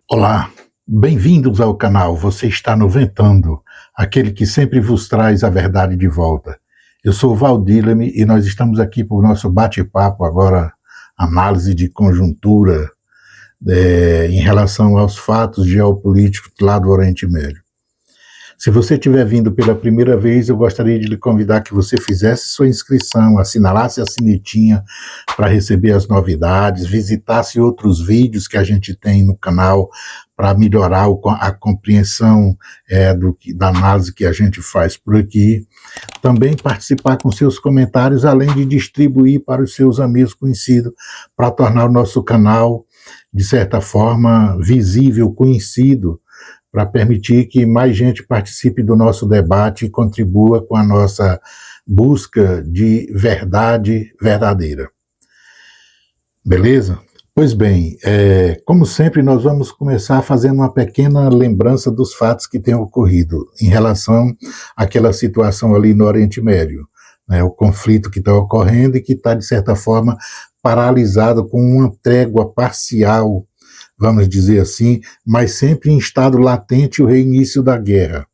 Olá, bem-vindos ao canal Você Está no Ventando, aquele que sempre vos traz a verdade de volta. Eu sou Valdileme e nós estamos aqui para o nosso bate-papo agora, análise de conjuntura em relação aos fatos geopolíticos lá do Oriente Médio. Se você estiver vindo pela primeira vez, eu gostaria de lhe convidar que você fizesse sua inscrição, assinalasse a sinetinha para receber as novidades, visitasse outros vídeos que a gente tem no canal para melhorar a compreensão da análise que a gente faz por aqui. Também participar com seus comentários, além de distribuir para os seus amigos conhecidos, para tornar o nosso canal, de certa forma, visível, conhecido, para permitir que mais gente participe do nosso debate e contribua com a nossa busca de verdade verdadeira. Beleza? Pois bem, como sempre, nós vamos começar fazendo uma pequena lembrança dos fatos que têm ocorrido em relação àquela situação ali no Oriente Médio, né, o conflito que está ocorrendo e que está, de certa forma, paralisado com uma trégua parcial, vamos dizer assim, mas sempre em estado latente o reinício da guerra.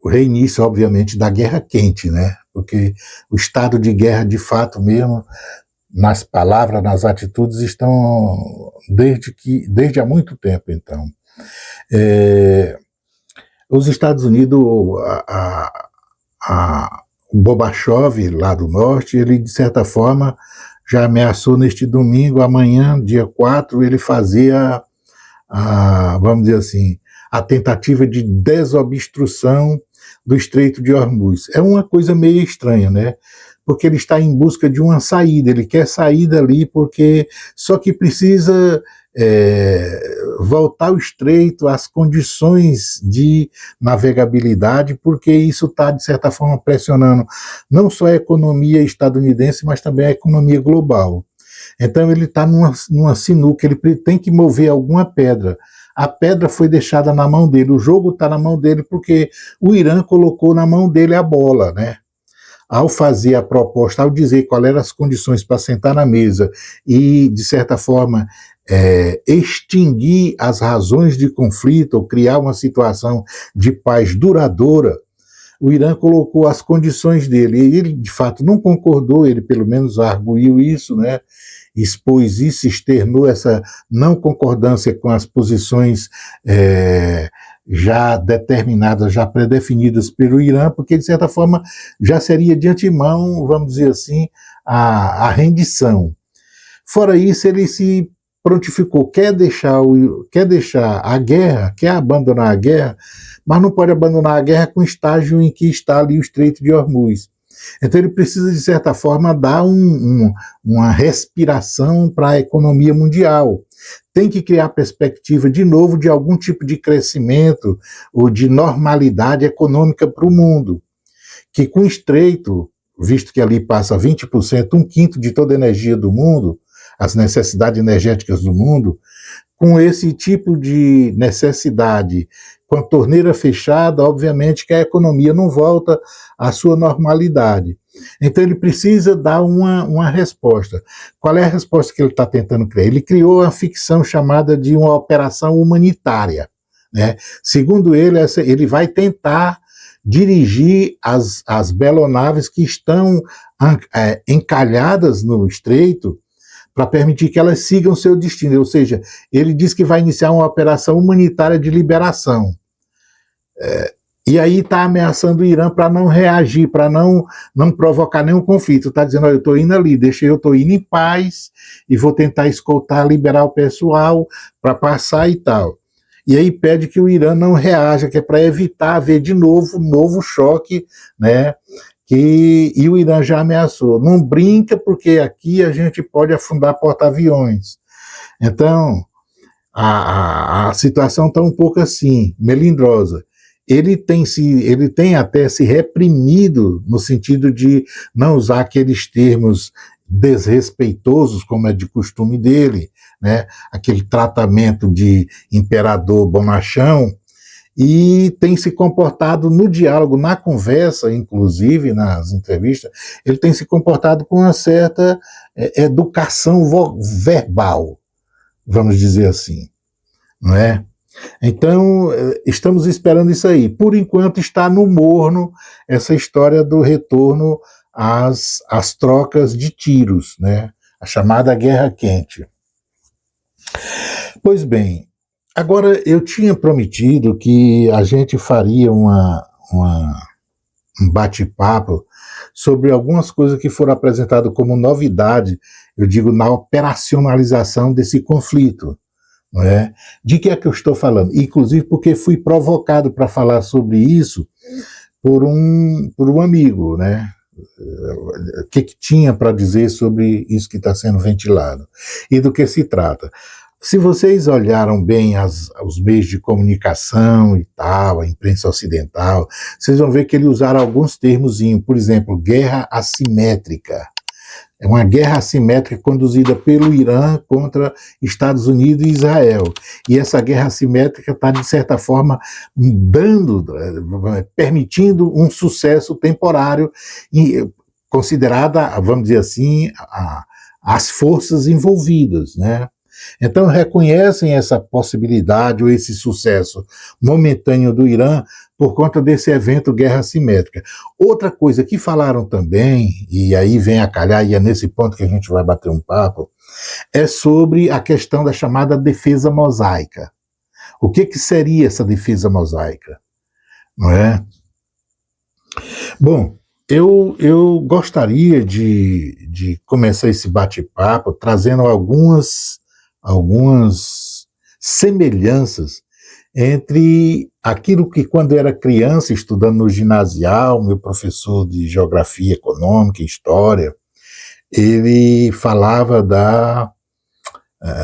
O reinício, obviamente, da guerra quente, né? Porque o estado de guerra, de fato mesmo, nas palavras, nas atitudes, estão desde há muito tempo, então. Os Estados Unidos, o Gorbachev, lá do norte, ele, de certa forma, já ameaçou neste domingo, amanhã, dia 4, ele fazia, vamos dizer assim, a tentativa de desobstrução do Estreito de Hormuz. É uma coisa meio estranha, né? Porque ele está em busca de uma saída, ele quer sair dali porque só que precisa voltar o estreito às condições de navegabilidade, porque isso está, de certa forma, pressionando não só a economia estadunidense, mas também a economia global. Então ele está numa sinuca, ele tem que mover alguma pedra. A pedra foi deixada na mão dele, o jogo está na mão dele porque o Irã colocou na mão dele a bola, né? Ao fazer a proposta, ao dizer quais eram as condições para sentar na mesa e, de certa forma, extinguir as razões de conflito ou criar uma situação de paz duradoura, o Irã colocou as condições dele. E ele, de fato, não concordou, ele pelo menos arguiu isso, né? Expôs isso, externou essa não concordância com as posições já determinadas, já predefinidas pelo Irã, porque, de certa forma, já seria de antemão, vamos dizer assim, a rendição. Fora isso, ele se prontificou, quer deixar a guerra, quer abandonar a guerra, mas não pode abandonar a guerra com o estágio em que está ali o Estreito de Hormuz. Então ele precisa, de certa forma, dar uma respiração para a economia mundial. Tem que criar perspectiva, de novo, de algum tipo de crescimento ou de normalidade econômica para o mundo. Que com o estreito, visto que ali passa 20%, um quinto de toda a energia do mundo, as necessidades energéticas do mundo, com esse tipo de necessidade, com a torneira fechada, obviamente que a economia não volta à sua normalidade. Então ele precisa dar uma resposta. Qual é a resposta que ele está tentando criar? Ele criou a ficção chamada de uma operação humanitária, né? Segundo ele, ele vai tentar dirigir as belonaves que estão encalhadas no estreito para permitir que elas sigam seu destino. Ou seja, ele diz que vai iniciar uma operação humanitária de liberação. E aí está ameaçando o Irã para não reagir, para não provocar nenhum conflito. Está dizendo, olha, eu estou indo ali, eu estou indo em paz e vou tentar escoltar, liberar o pessoal para passar e tal. E aí pede que o Irã não reaja, que é para evitar haver de novo um novo choque, né? E o Irã já ameaçou. Não brinca, porque aqui a gente pode afundar porta-aviões. Então, a situação está um pouco assim, melindrosa. ele tem até se reprimido no sentido de não usar aqueles termos desrespeitosos, como é de costume dele, né? Aquele tratamento de imperador bonachão, e tem se comportado no diálogo, na conversa, inclusive nas entrevistas, ele tem se comportado com uma certa educação verbal, vamos dizer assim, não é? Então, estamos esperando isso aí. Por enquanto está no morno essa história do retorno às trocas de tiros, né? A chamada Guerra Quente. Pois bem, agora eu tinha prometido que a gente faria um bate-papo sobre algumas coisas que foram apresentadas como novidade, eu digo, na operacionalização desse conflito. Não é? De que é que eu estou falando? Inclusive porque fui provocado para falar sobre isso por um amigo, né? O que tinha para dizer sobre isso que está sendo ventilado e do que se trata. Se vocês olharam bem os meios de comunicação e tal, a imprensa ocidental, vocês vão ver que eles usaram alguns termos, por exemplo, guerra assimétrica. É uma guerra assimétrica conduzida pelo Irã contra Estados Unidos e Israel. E essa guerra assimétrica está, de certa forma, permitindo um sucesso temporário, considerada, vamos dizer assim, as forças envolvidas, né? Então reconhecem essa possibilidade ou esse sucesso momentâneo do Irã por conta desse evento Guerra Assimétrica. Outra coisa que falaram também, e aí vem a calhar, e é nesse ponto que a gente vai bater um papo, é sobre a questão da chamada defesa mosaica. O que seria essa defesa mosaica? Não é? Bom, eu gostaria de começar esse bate-papo trazendo algumas semelhanças entre aquilo que, quando eu era criança, estudando no ginasial, meu professor de geografia econômica e história, ele falava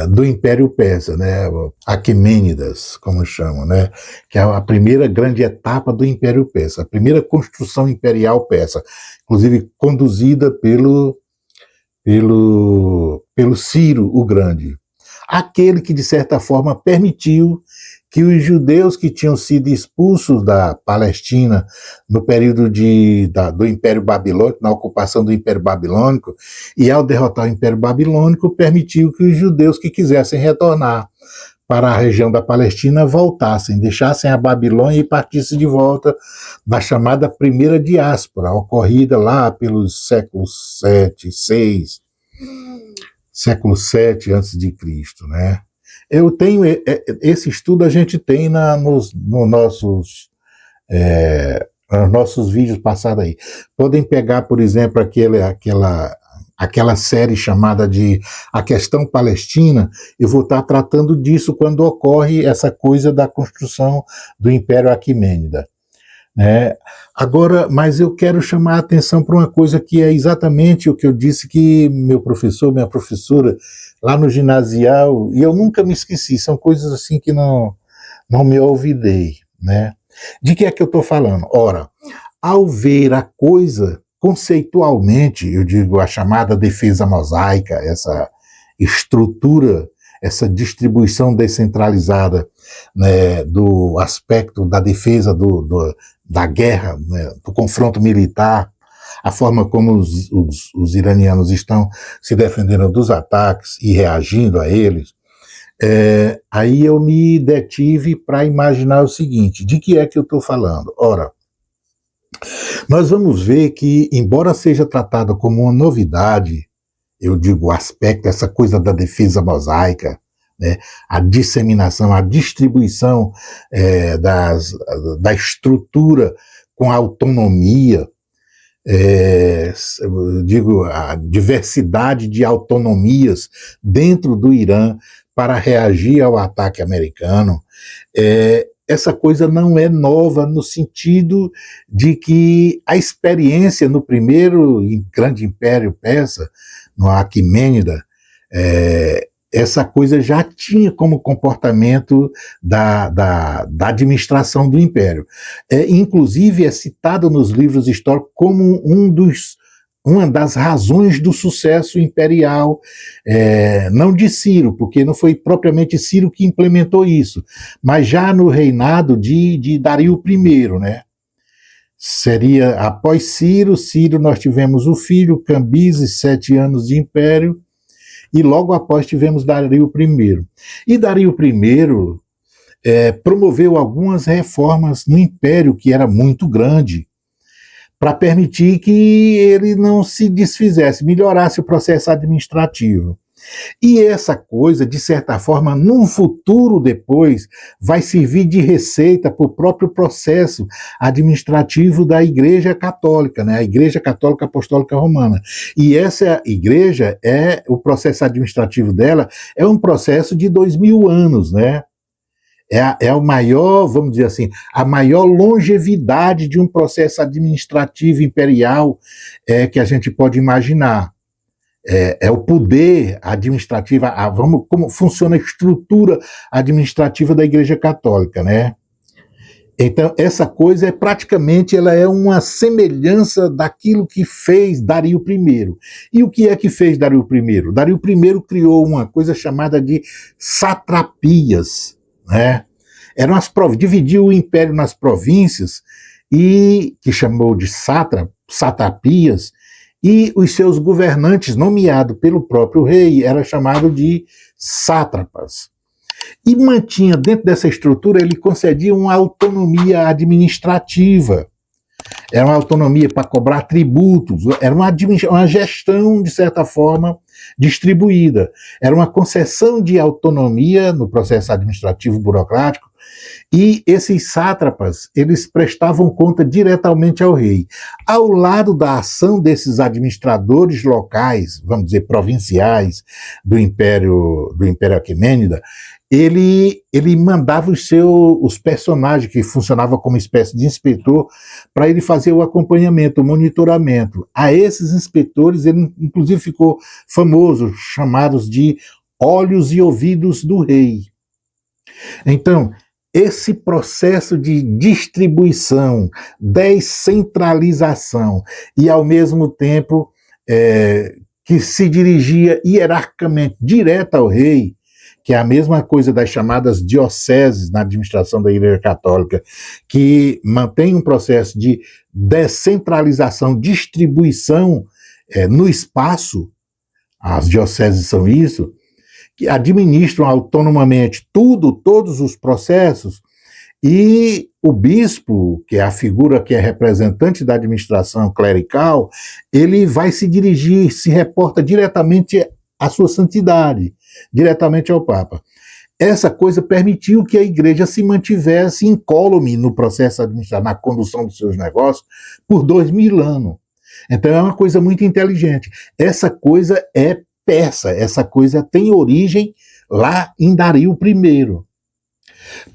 do Império Persa, né, Aquemênidas, como chamam, né, que é a primeira grande etapa do Império Persa, a primeira construção imperial persa, inclusive conduzida pelo Ciro o Grande. Aquele que, de certa forma, permitiu que os judeus que tinham sido expulsos da Palestina no período do Império Babilônico, na ocupação do Império Babilônico, e ao derrotar o Império Babilônico, permitiu que os judeus que quisessem retornar para a região da Palestina voltassem, deixassem a Babilônia e partissem de volta da chamada primeira diáspora, ocorrida lá pelos séculos 7, 6, século 7 antes de Cristo, né? Eu tenho esse estudo, a gente tem nos nossos vídeos passados aí. Podem pegar, por exemplo, aquela série chamada de A Questão Palestina. Eu vou estar tratando disso quando ocorre essa coisa da construção do Império Aquemênida. Agora, mas eu quero chamar a atenção para uma coisa que é exatamente o que eu disse que meu professor, minha professora, lá no ginasial, e eu nunca me esqueci, são coisas assim que não me olvidei, né? De que é que eu estou falando? Ora, ao ver a coisa conceitualmente, eu digo a chamada defesa mosaica, essa estrutura, essa distribuição descentralizada, né, do aspecto da defesa da guerra, né, do confronto militar, a forma como os iranianos estão se defendendo dos ataques e reagindo a eles, aí eu me detive para imaginar o seguinte: de que é que eu estou falando? Ora, nós vamos ver que, embora seja tratado como uma novidade, eu digo o aspecto, essa coisa da defesa mosaica, né, a disseminação, a distribuição da estrutura com autonomia, eu digo a diversidade de autonomias dentro do Irã para reagir ao ataque americano, essa coisa não é nova no sentido de que a experiência no primeiro grande império persa, no Aquemênida, essa coisa já tinha como comportamento da administração do Império. Inclusive é citado nos livros históricos como uma das razões do sucesso imperial, não de Ciro, porque não foi propriamente Ciro que implementou isso, mas já no reinado de Dario I, né? Seria após Ciro nós tivemos o filho, Cambises, 7 anos de império, e logo após tivemos Dario I. E Dario I promoveu algumas reformas no império, que era muito grande, para permitir que ele não se desfizesse, melhorasse o processo administrativo. E essa coisa, de certa forma, num futuro depois, vai servir de receita para o próprio processo administrativo da Igreja Católica, né? A Igreja Católica Apostólica Romana. E essa igreja, o processo administrativo dela é um processo de 2000 anos, né? É o maior, vamos dizer assim, a maior longevidade de um processo administrativo imperial que a gente pode imaginar. É o poder administrativo, como funciona a estrutura administrativa da Igreja Católica, né? Então, essa coisa praticamente ela é uma semelhança daquilo que fez Dario I. E o que é que fez Dario I? Dario I criou uma coisa chamada de satrapias, né? Dividiu o império nas províncias, e que chamou de satrapias, e os seus governantes, nomeados pelo próprio rei, era chamado de sátrapas. E mantinha dentro dessa estrutura, ele concedia uma autonomia administrativa. Era uma autonomia para cobrar tributos, era uma gestão, de certa forma, distribuída. Era uma concessão de autonomia no processo administrativo burocrático, e esses sátrapas, eles prestavam conta diretamente ao rei. Ao lado da ação desses administradores locais, vamos dizer, provinciais, do Império Aquemênida, ele mandava os personagens, que funcionavam como espécie de inspetor, para ele fazer o acompanhamento, o monitoramento. A esses inspetores, ele inclusive ficou famoso, chamados de olhos e ouvidos do rei. Então, esse processo de distribuição, descentralização e, ao mesmo tempo, que se dirigia hierarquicamente direto ao rei, que é a mesma coisa das chamadas dioceses na administração da Igreja Católica, que mantém um processo de descentralização, distribuição no espaço. As dioceses são isso, que administram autonomamente todos os processos, e o bispo, que é a figura que é representante da administração clerical, ele vai se reporta diretamente à sua santidade, diretamente ao Papa. Essa coisa permitiu que a igreja se mantivesse incólume no processo administrativo, na condução dos seus negócios, por 2000 anos. Então é uma coisa muito inteligente. Essa coisa é persa, essa coisa tem origem lá em Dario I.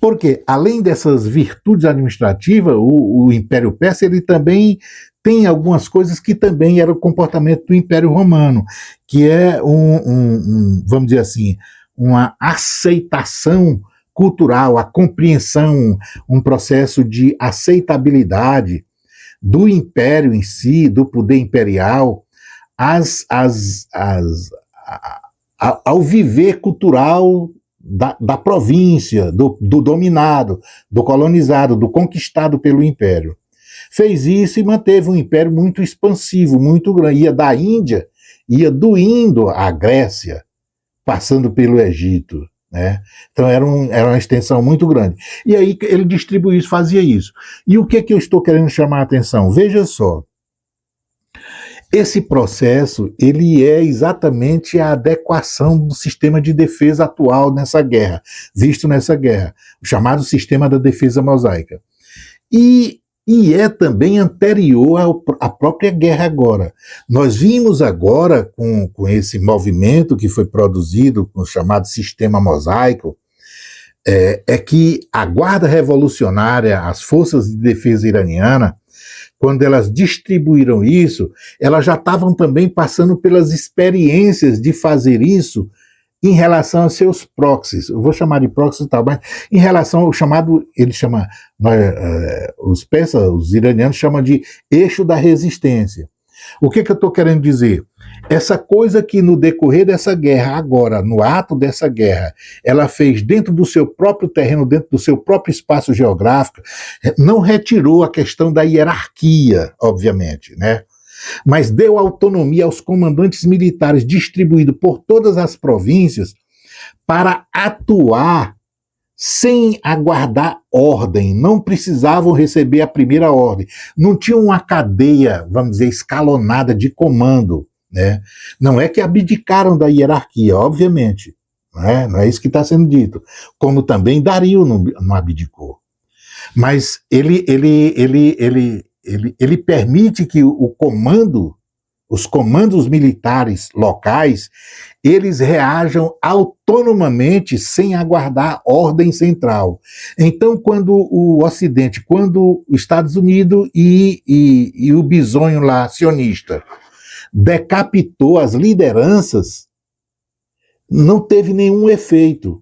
Porque, além dessas virtudes administrativas, o Império Persa ele também tem algumas coisas que também era o comportamento do Império Romano, que é vamos dizer assim, uma aceitação cultural, a compreensão, um processo de aceitabilidade do império em si, do poder imperial, ao viver cultural da província, do dominado, do colonizado, do conquistado pelo império. Fez isso e manteve um império muito expansivo, muito grande. Ia da Índia, ia do Indo à Grécia, passando pelo Egito, né? Então era uma extensão muito grande. E aí ele distribuía isso, fazia isso. E o que eu estou querendo chamar a atenção? Veja só. Esse processo, ele é exatamente a adequação do sistema de defesa atual nessa guerra, visto nessa guerra, o chamado sistema da defesa mosaica. E é também anterior à própria guerra agora. Nós vimos agora, com esse movimento que foi produzido, com o chamado sistema mosaico, que a Guarda Revolucionária, as forças de defesa iraniana, quando elas distribuíram isso, elas já estavam também passando pelas experiências de fazer isso em relação aos seus proxies. Eu vou chamar de proxies e tal, mas em relação ao chamado, ele chama, os iranianos chamam de eixo da resistência. O que eu estou querendo dizer? Essa coisa que no decorrer dessa guerra, agora, no ato dessa guerra, ela fez dentro do seu próprio terreno, dentro do seu próprio espaço geográfico, não retirou a questão da hierarquia, obviamente, né? Mas deu autonomia aos comandantes militares distribuídos por todas as províncias para atuar sem aguardar ordem, não precisavam receber a primeira ordem, não tinha uma cadeia, vamos dizer, escalonada de comando, né? Não é que abdicaram da hierarquia, obviamente, né? Não é isso que está sendo dito, como também Dario não abdicou, mas ele permite que os comandos militares locais, eles reajam autonomamente sem aguardar ordem central. Então, quando o Ocidente, quando os Estados Unidos e o bisonho lá, sionista, decapitou as lideranças, não teve nenhum efeito.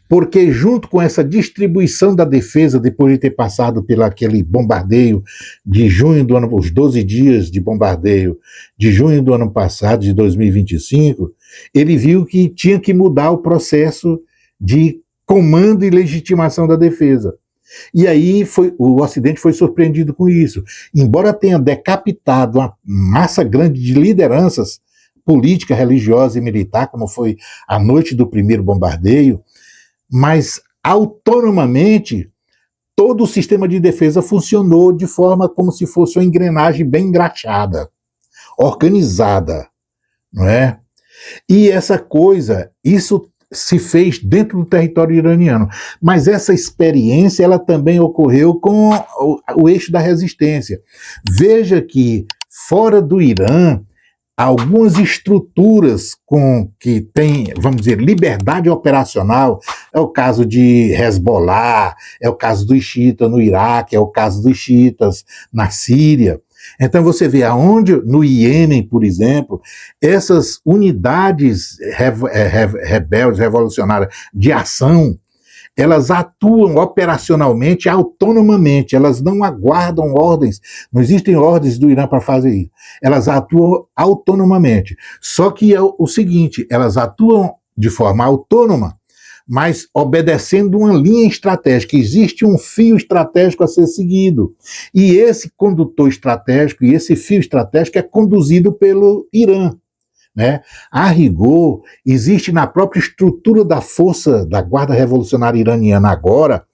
Porque junto com essa distribuição da defesa, depois de ter passado pelo aquele bombardeio de junho do ano, os 12 dias de bombardeio de junho do ano passado, de 2025, ele viu que tinha que mudar o processo de comando e legitimação da defesa. E aí o Ocidente foi surpreendido com isso. Embora tenha decapitado uma massa grande de lideranças política, religiosa e militar, como foi a noite do primeiro bombardeio, mas autonomamente todo o sistema de defesa funcionou de forma como se fosse uma engrenagem bem engraxada, organizada, não é? E essa coisa, isso se fez dentro do território iraniano, mas essa experiência ela também ocorreu com o eixo da resistência. Veja que fora do Irã, algumas estruturas que têm, vamos dizer, liberdade operacional, é o caso de Hezbollah, é o caso dos xiitas no Iraque, é o caso dos xiitas na Síria. Então você vê aonde, no Iêmen, por exemplo, essas unidades rebeldes, revolucionárias de ação, elas atuam operacionalmente, autonomamente, elas não aguardam ordens, não existem ordens do Irã para fazer isso, elas atuam autonomamente. Só que é o seguinte, elas atuam de forma autônoma, mas obedecendo uma linha estratégica, existe um fio estratégico a ser seguido, e esse condutor estratégico, e esse fio estratégico é conduzido pelo Irã. Né? A rigor, existe na própria estrutura da força da Guarda Revolucionária Iraniana agora,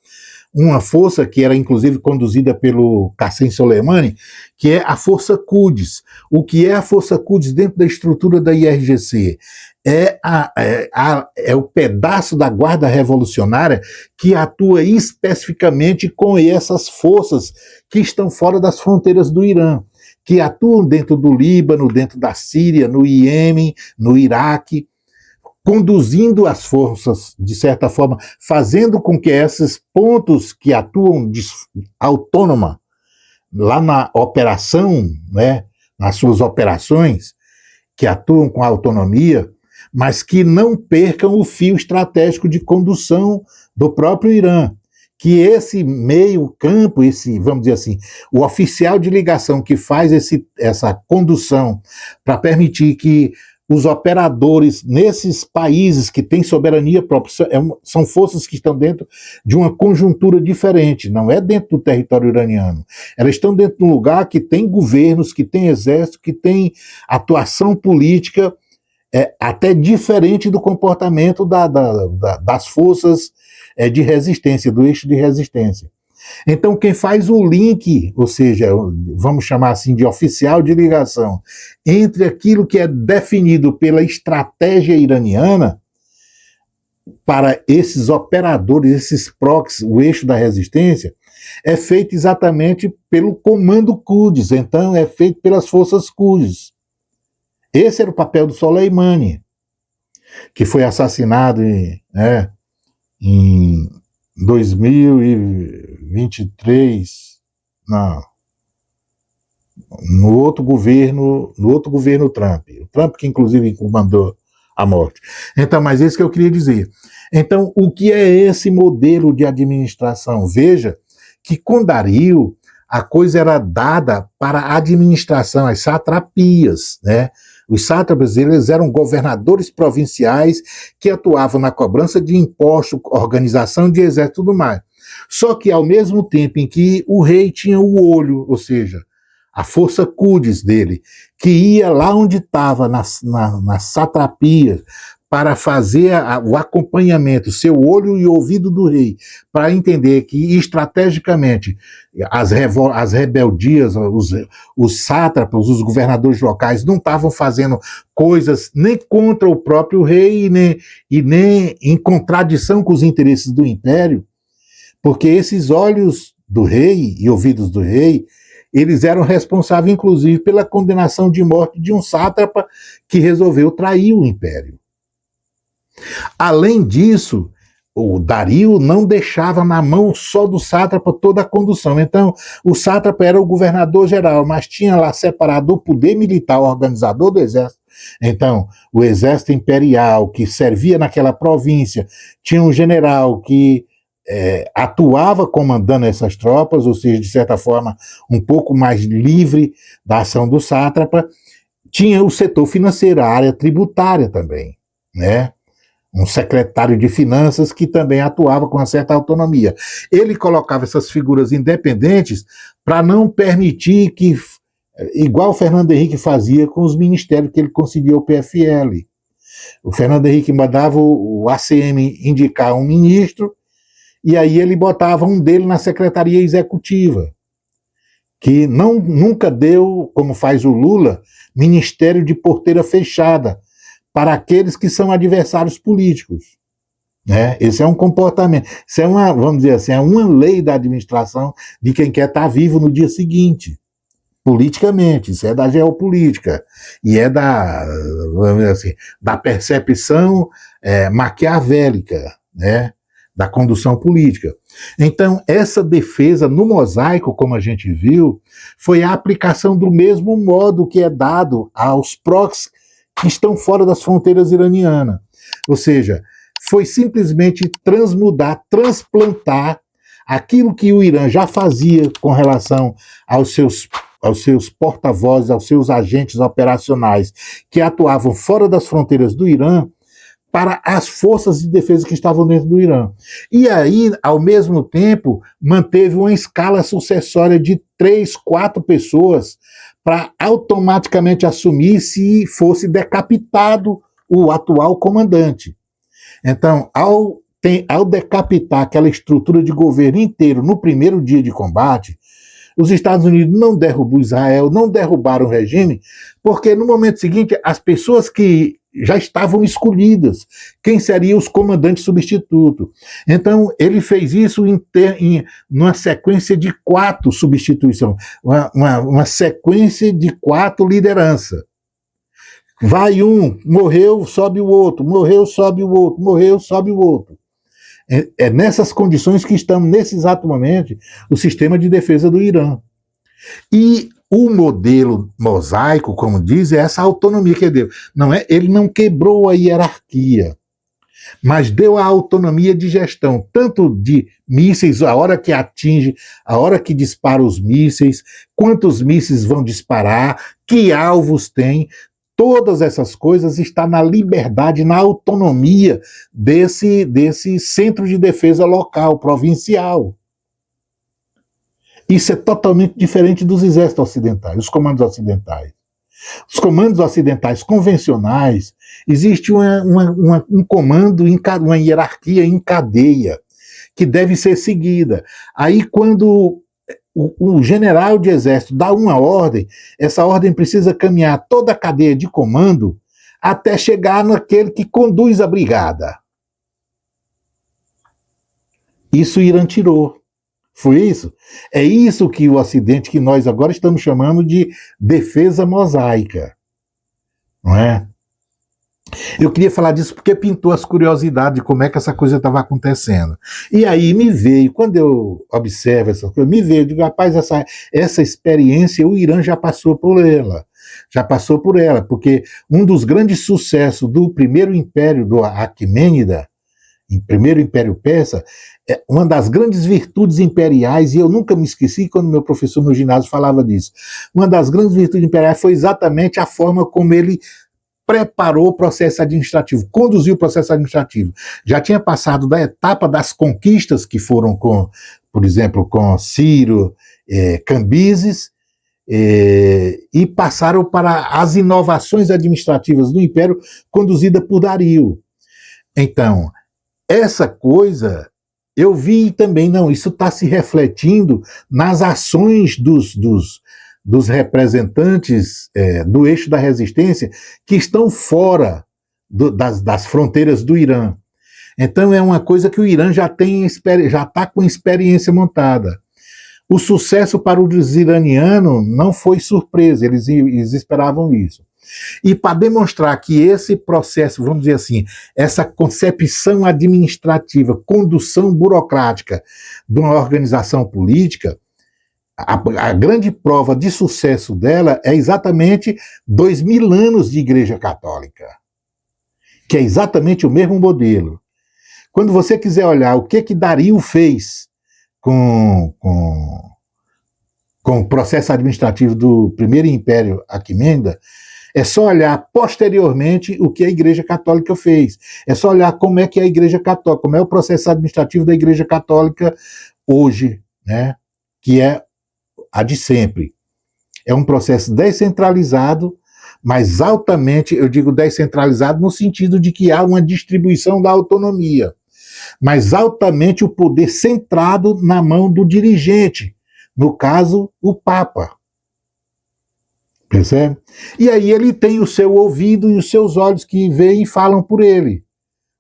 uma força que era inclusive conduzida pelo Qassem Soleimani, que é a Força Quds. O que é a Força Quds dentro da estrutura da IRGC? É o pedaço da Guarda Revolucionária que atua especificamente com essas forças que estão fora das fronteiras do Irã, que atuam dentro do Líbano, dentro da Síria, no Iêmen, no Iraque, conduzindo as forças, de certa forma, fazendo com que esses pontos que atuam autônoma, lá na operação, né, nas suas operações, que atuam com autonomia, mas que não percam o fio estratégico de condução do próprio Irã. Que esse meio campo, vamos dizer assim, o oficial de ligação que faz essa condução para permitir que os operadores nesses países que têm soberania própria, são forças que estão dentro de uma conjuntura diferente, não é dentro do território iraniano. Elas estão dentro de um lugar que tem governos, que tem exército, que tem atuação política, até diferente do comportamento das forças de resistência, do eixo de resistência. Então, quem faz o link, ou seja, vamos chamar assim de oficial de ligação, entre aquilo que é definido pela estratégia iraniana, para esses operadores, esses proxies, o eixo da resistência, é feito exatamente pelo comando Quds, então é feito pelas forças Quds. Esse era o papel do Soleimani, que foi assassinado em 2023, no outro governo Trump. O Trump que inclusive comandou a morte. Então, mas isso que eu queria dizer. Então, o que é esse modelo de administração? Veja que com Dario a coisa era dada para a administração, as satrapias, né? Os sátrapas, eles eram governadores provinciais que atuavam na cobrança de impostos, organização de exército e tudo mais. Só que ao mesmo tempo em que o rei tinha o olho, ou seja, a força cudes dele, que ia lá onde estava, na satrapia, para fazer o acompanhamento, seu olho e ouvido do rei, para entender que estrategicamente as rebeldias, os sátrapas, os governadores locais não estavam fazendo coisas nem contra o próprio rei e nem em contradição com os interesses do império, porque esses olhos do rei e ouvidos do rei, eles eram responsáveis, inclusive, pela condenação de morte de um sátrapa que resolveu trair o império. Além disso, o Dario não deixava na mão só do sátrapa toda a condução. Então, o sátrapa era o governador geral, mas tinha lá separado o poder militar, o organizador do exército. Então, o exército imperial que servia naquela província, tinha um general que atuava comandando essas tropas, ou seja, de certa forma, um pouco mais livre da ação do sátrapa. Tinha o setor financeiro, a área tributária também, né? Um secretário de finanças que também atuava com uma certa autonomia. Ele colocava essas figuras independentes para não permitir que, igual o Fernando Henrique fazia com os ministérios que ele conseguiu ao PFL. O Fernando Henrique mandava o ACM indicar um ministro e aí ele botava um dele na secretaria executiva, que nunca deu, como faz o Lula, ministério de porteira fechada, para aqueles que são adversários políticos. Né? Esse é um comportamento, isso é uma, vamos dizer assim, é uma lei da administração de quem quer estar vivo no dia seguinte, politicamente, isso é da geopolítica, e é vamos dizer assim, da percepção maquiavélica, né? Da condução política. Então, essa defesa no mosaico, como a gente viu, foi a aplicação do mesmo modo que é dado aos proxies que estão fora das fronteiras iranianas. Ou seja, foi simplesmente transmudar, transplantar aquilo que o Irã já fazia com relação aos seus porta-vozes, aos seus agentes operacionais que atuavam fora das fronteiras do Irã, para as forças de defesa que estavam dentro do Irã. E aí, ao mesmo tempo, manteve uma escala sucessória de 3, 4 pessoas para automaticamente assumir se fosse decapitado o atual comandante. Então, ao decapitar aquela estrutura de governo inteiro no primeiro dia de combate, os Estados Unidos não derrubou Israel, não derrubaram o regime, porque no momento seguinte, as pessoas que já estavam escolhidas, quem seriam os comandantes substitutos. Então, ele fez isso numa sequência de 4 substituições, uma sequência de 4 lideranças. Vai um, morreu, sobe o outro, morreu, sobe o outro, morreu, sobe o outro. É nessas condições que estamos, nesse exato momento, o sistema de defesa do Irã. E o modelo mosaico, como diz, é essa autonomia que ele deu. Ele não quebrou a hierarquia, mas deu a autonomia de gestão, tanto de mísseis, a hora que atinge, a hora que dispara os mísseis, quantos mísseis vão disparar, que alvos tem. Todas essas coisas estão na liberdade, na autonomia desse centro de defesa local, provincial. Isso é totalmente diferente dos exércitos ocidentais, os comandos ocidentais. Os comandos ocidentais convencionais, existe um comando, uma hierarquia em cadeia, que deve ser seguida. Aí, quando o general de exército dá uma ordem, essa ordem precisa caminhar toda a cadeia de comando até chegar naquele que conduz a brigada. Isso o Irã tirou. Foi isso? É isso que o Ocidente, que nós agora estamos chamando de defesa mosaica. Não é? Eu queria falar disso porque pintou as curiosidades de como é que essa coisa estava acontecendo. E aí me veio, quando eu observo essa coisa, me veio, digo, rapaz, essa experiência o Irã já passou por ela. já passou por ela, porque um dos grandes sucessos do primeiro império do Aquemênida, primeiro império persa, uma das grandes virtudes imperiais, e eu nunca me esqueci quando meu professor no ginásio falava disso, uma das grandes virtudes imperiais foi exatamente a forma como ele preparou o processo administrativo, conduziu o processo administrativo. Já tinha passado da etapa das conquistas que foram com, por exemplo, com Ciro, Cambises, e passaram para as inovações administrativas do Império conduzida por Dario. Então, essa coisa, eu vi também, não, isso está se refletindo nas ações dos representantes do eixo da resistência que estão fora das fronteiras do Irã. Então é uma coisa que o Irã já está com experiência montada. O sucesso para os iranianos não foi surpresa, eles esperavam isso. E para demonstrar que esse processo, vamos dizer assim, essa concepção administrativa, condução burocrática de uma organização política, a grande prova de sucesso dela é exatamente 2000 anos de Igreja Católica, que é exatamente o mesmo modelo. Quando você quiser olhar o que Dario fez com o processo administrativo do primeiro Império Aquemênida, é só olhar posteriormente o que a Igreja Católica fez. É só olhar como é que a Igreja Católica, como é o processo administrativo da Igreja Católica hoje, né? Que é a de sempre. É um processo descentralizado, mas altamente, eu digo descentralizado no sentido de que há uma distribuição da autonomia, mas altamente o poder centrado na mão do dirigente, no caso, o Papa. Percebe? E aí ele tem o seu ouvido e os seus olhos que veem e falam por ele.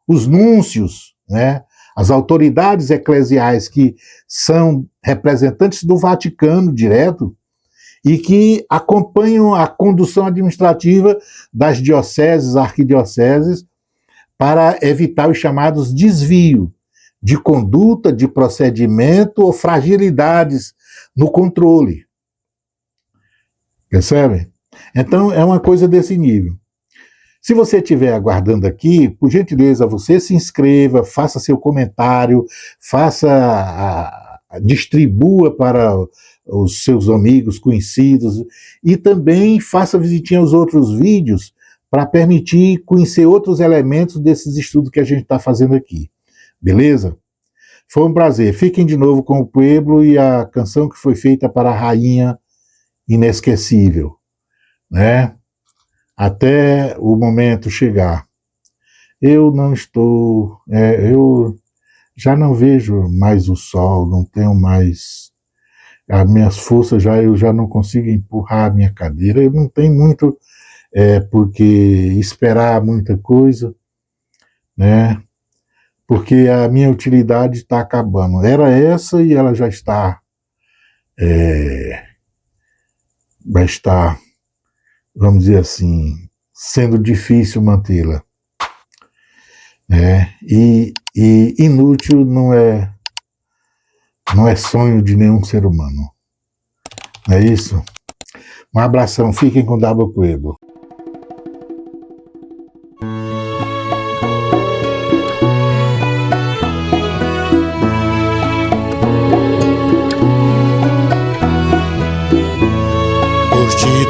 Os núncios, né? As autoridades eclesiais que são representantes do Vaticano direto e que acompanham a condução administrativa das dioceses, arquidioceses, para evitar os chamados desvios de conduta, de procedimento ou fragilidades no controle. Percebe? Então é uma coisa desse nível. Se você estiver aguardando aqui, por gentileza, você se inscreva, faça seu comentário, distribua para os seus amigos, conhecidos, e também faça visitinha aos outros vídeos para permitir conhecer outros elementos desses estudos que a gente está fazendo aqui. Beleza? Foi um prazer. Fiquem de novo com o Pueblo e a canção que foi feita para a rainha inesquecível, né? Até o momento chegar. Eu não estou, eu já não vejo mais o sol, não tenho mais, as minhas forças eu já não consigo empurrar a minha cadeira, eu não tenho muito, porque esperar muita coisa, né? Porque a minha utilidade está acabando. Era essa e ela já está, vai estar, vamos dizer assim, sendo difícil mantê-la. E inútil não é sonho de nenhum ser humano. Não é isso? Um abração, fiquem com W Pueblo.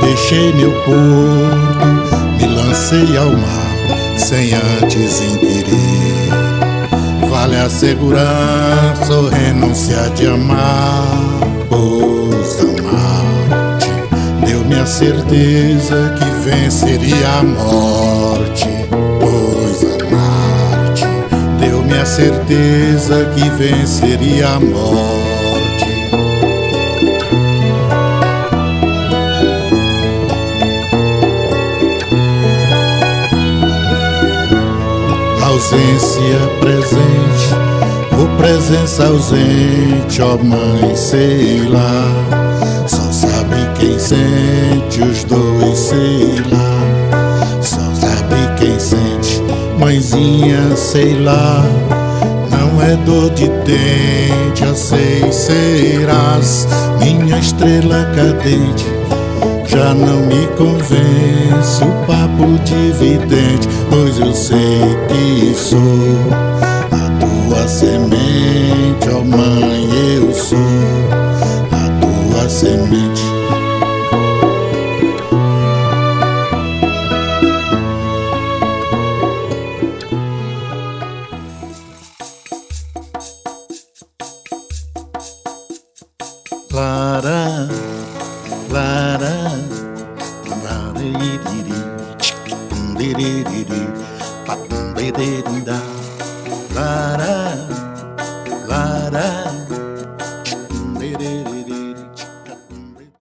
Deixei meu porto, me lancei ao mar, sem antes inquirir. Vale a segurança ou renunciar de amar, pois amar-te deu-me a certeza que venceria a morte. Pois amar-te deu-me a certeza que venceria a morte. Ausência presente, ou presença ausente, ó mãe, sei lá. Só sabe quem sente, os dois, sei lá. Só sabe quem sente, mãezinha, sei lá. Não é dor de dente, eu sei, serás minha estrela cadente. já não me convence o papo de vidente, pois eu sei que sou a tua semente, ó mãe, eu sou a tua semente. Lara, lara, lara,